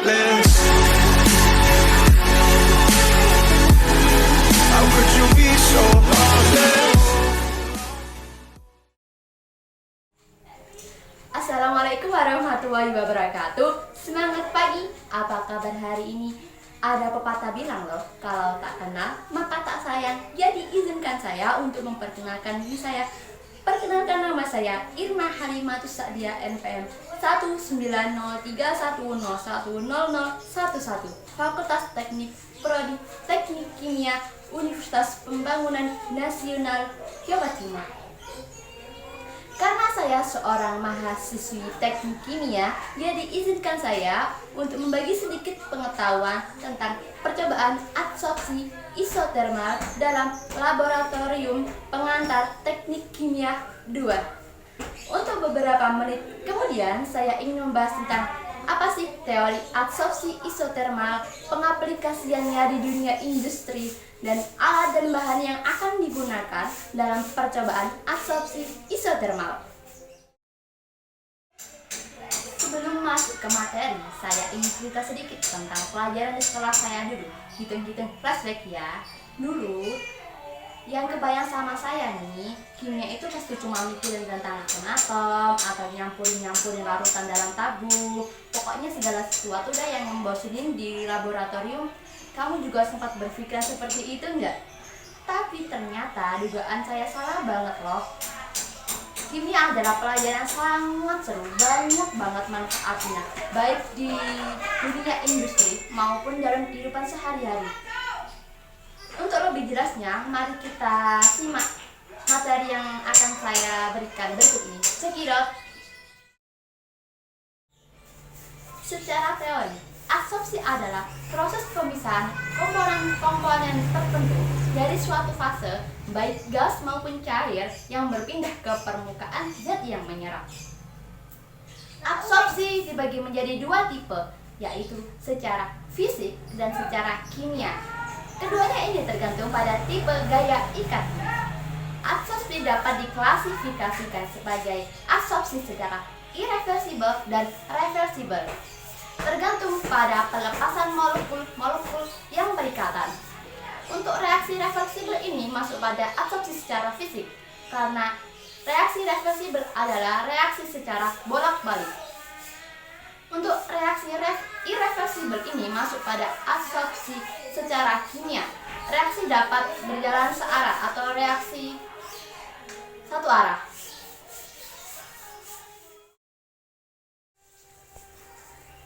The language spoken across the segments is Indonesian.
heartless? How could you be so heartless? Assalamualaikum warahmatullahi wabarakatuh. Semangat pagi, apa kabar hari ini? Ada pepatah bilang loh, kalau tak kenal maka tak sayang. Jadi izinkan saya untuk memperkenalkan diri saya. Perkenalkan, nama saya Irma Halimatus Sa'dia, NPM 19031010011, Fakultas Teknik Prodi Teknik Kimia, Universitas Pembangunan Nasional Jawa Timur. Karena saya seorang mahasiswi teknik kimia, jadi izinkan saya untuk membagi sedikit pengetahuan tentang percobaan adsorpsi isotermal dalam laboratorium pengantar teknik kimia 2. Untuk beberapa menit kemudian, saya ingin membahas tentang apa sih teori adsorpsi isotermal, pengaplikasiannya di dunia industri, dan alat dan bahan yang akan digunakan dalam percobaan adsorpsi isotermal. Sebelum masuk ke materi, saya ingin cerita sedikit tentang pelajaran di sekolah saya dulu. Hitung-hitung flashback ya. Dulu yang kebayang sama saya nih, kimia itu pasti cuma mikirin tentang atom atau nyampurin larutan dalam tabung. Pokoknya segala sesuatu dah yang membosenin di laboratorium. Kamu juga sempat berpikiran seperti itu enggak? Tapi ternyata dugaan saya salah banget loh. Kimia adalah pelajaran sangat seru, banyak banget manfaatnya, baik di dunia industri maupun dalam kehidupan sehari-hari. Untuk lebih jelasnya, mari kita simak materi yang akan saya berikan berikut ini. Check it out. Secara teori, adsorpsi adalah proses pemisahan komponen-komponen tertentu dari suatu fase, baik gas maupun cair, yang berpindah ke permukaan zat yang menyerap. Adsorpsi dibagi menjadi dua tipe, yaitu secara fisik dan secara kimia. Keduanya ini tergantung pada tipe gaya ikatnya. Adsorpsi dapat diklasifikasikan sebagai adsorpsi secara irreversibel dan reversibel, tergantung pada pelepasan molekul yang berikatan. Untuk reaksi reversibel ini masuk pada adsorpsi secara fisik, karena reaksi reversibel adalah reaksi secara bolak-balik. Untuk reaksi irreversibel ini masuk pada adsorpsi secara kimia. Reaksi dapat berjalan searah atau reaksi satu arah.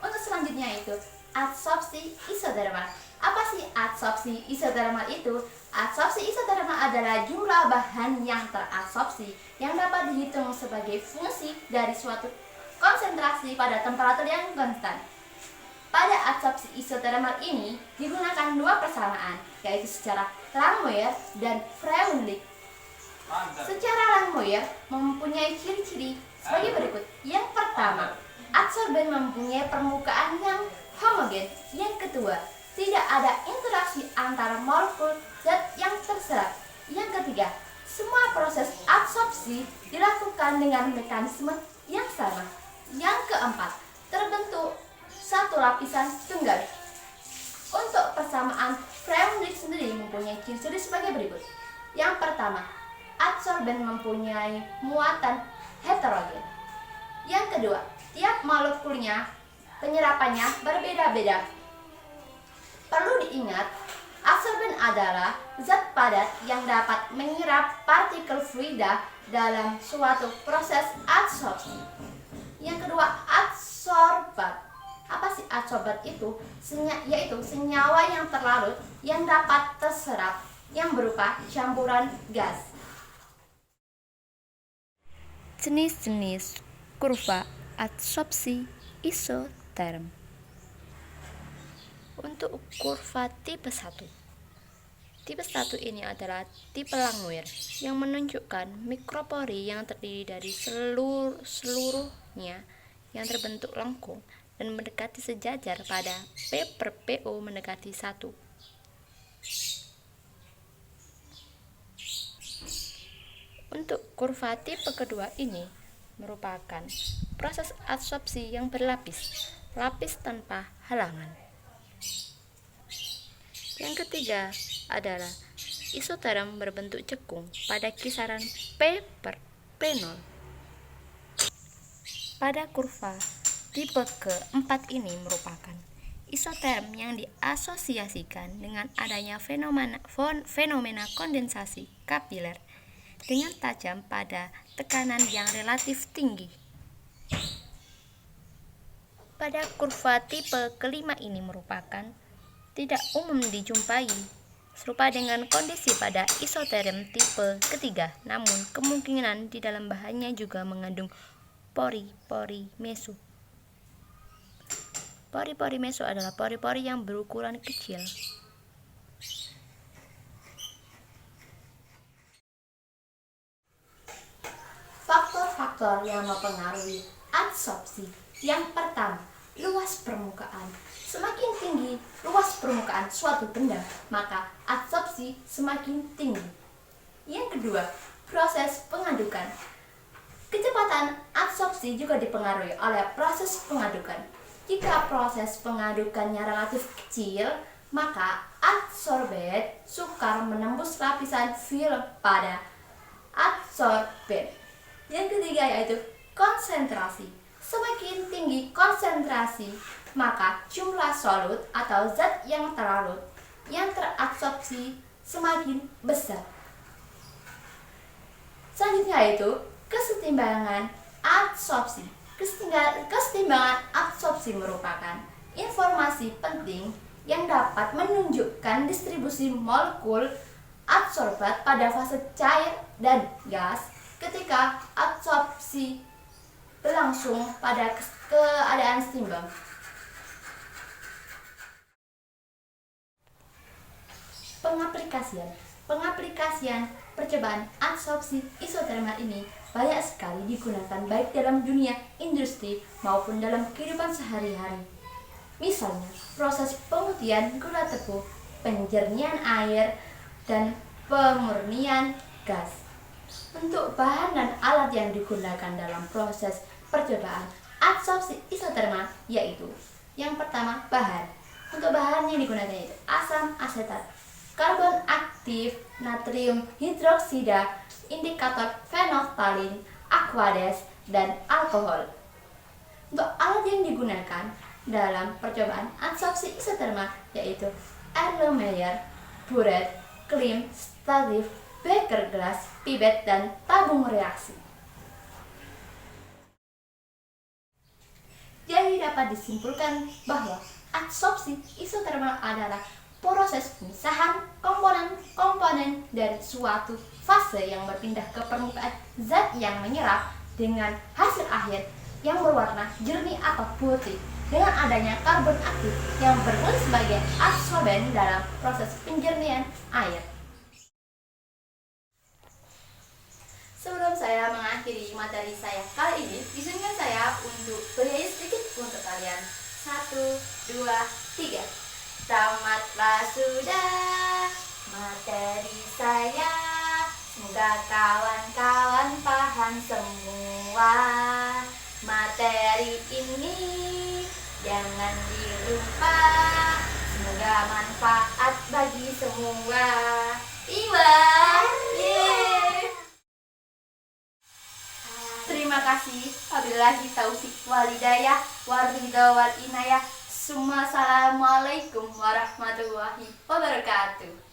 Untuk selanjutnya itu adsorpsi isotermal. Apa sih adsorpsi isotermal itu? Adsorpsi isotermal adalah jumlah bahan yang teradsorpsi yang dapat dihitung sebagai fungsi dari suatu konsentrasi pada temperatur yang konstan. Pada adsorpsi isotermal ini digunakan dua persamaan, yaitu secara Langmuir dan Freundlich. Secara Langmuir mempunyai ciri-ciri sebagai berikut. Yang pertama, adsorben mempunyai permukaan yang homogen. Yang kedua, tidak ada interaksi antara molekul zat yang terserap. Yang ketiga, semua proses adsorpsi dilakukan dengan mekanisme yang sama. Yang keempat, terbentuk satu lapisan tunggal. Untuk persamaan, Freundlich sendiri mempunyai ciri-ciri sebagai berikut. Yang pertama, adsorben mempunyai muatan heterogen. Yang kedua, tiap molekulnya penyerapannya berbeda-beda. Perlu diingat, adsorben adalah zat padat yang dapat menyerap partikel fluida dalam suatu proses adsorpsi. Yang kedua, adsorbat. Apa sih adsorbat itu? Yaitu senyawa yang terlarut yang dapat terserap yang berupa campuran gas. Jenis-jenis kurva adsorpsi isoterm. Untuk kurva tipe 1. Tipe 1 ini adalah tipe Langmuir yang menunjukkan mikropori yang terdiri dari seluruhnya yang terbentuk lengkung dan mendekati sejajar pada P/PO mendekati 1. Untuk kurva tipe kedua ini merupakan proses adsorpsi yang berlapis. lapis tanpa halangan. Yang ketiga adalah isoterm berbentuk cekung pada kisaran P per P0. Pada kurva tipe keempat ini merupakan isoterm yang diasosiasikan dengan adanya fenomena kondensasi kapiler dengan tajam pada tekanan yang relatif tinggi. Pada kurva tipe kelima ini merupakan tidak umum dijumpai, serupa dengan kondisi pada isoterm tipe ketiga, namun kemungkinan di dalam bahannya juga mengandung pori-pori meso. Pori-pori meso adalah pori-pori yang berukuran kecil. Faktor-faktor yang mempengaruhi adsorpsi. Yang pertama, luas permukaan. Semakin tinggi luas permukaan suatu benda, maka adsorpsi semakin tinggi. Yang kedua, proses pengadukan. Kecepatan adsorpsi juga dipengaruhi oleh proses pengadukan. Jika proses pengadukannya relatif kecil, maka adsorbet sukar menembus lapisan film pada adsorbent. Yang ketiga yaitu konsentrasi. Semakin tinggi konsentrasi, maka jumlah solut atau zat yang terlarut yang teradsorpsi semakin besar. Selanjutnya yaitu kesetimbangan adsorpsi. Kesetimbangan adsorpsi merupakan informasi penting yang dapat menunjukkan distribusi molekul adsorbat pada fase cair dan gas ketika adsorpsi berlangsung pada keadaan setimbang. Pengaplikasian percobaan adsorpsi isotermal ini banyak sekali digunakan baik dalam dunia industri maupun dalam kehidupan sehari-hari. Misalnya, proses pemutihan gula tebu, penjernihan air, dan pemurnian gas. Untuk bahan dan alat yang digunakan dalam proses percobaan adsorpsi isotermal yaitu yang pertama, bahan. Untuk bahan yang digunakan yaitu asam asetat, karbon aktif, natrium hidroksida, indikator fenolftalin, aqueous, dan alkohol. Untuk alat yang digunakan dalam percobaan adsorpsi isotermal yaitu Erlenmeyer, Burette, Klim, Statif, beker gelas, pipet, dan tabung reaksi. Jadi dapat disimpulkan bahwa adsorpsi isotermal adalah proses pemisahan komponen-komponen dari suatu fase yang berpindah ke permukaan zat yang menyerap dengan hasil akhir yang berwarna jernih atau putih dengan adanya karbon aktif yang berfungsi sebagai adsorben dalam proses penjernihan air. Sebelum saya mengakhiri materi saya kali ini, izinkan saya untuk bernyanyi sedikit untuk kalian. 1, 2, 3. Tamatlah sudah materi saya. Semoga kawan-kawan paham semua. Materi ini jangan dilupa. Semoga manfaat bagi semua. Iwan, Terima kasih. Wabillahi taufik walhidayah waridha wal inayah. Assalamualaikum warahmatullahi wabarakatuh.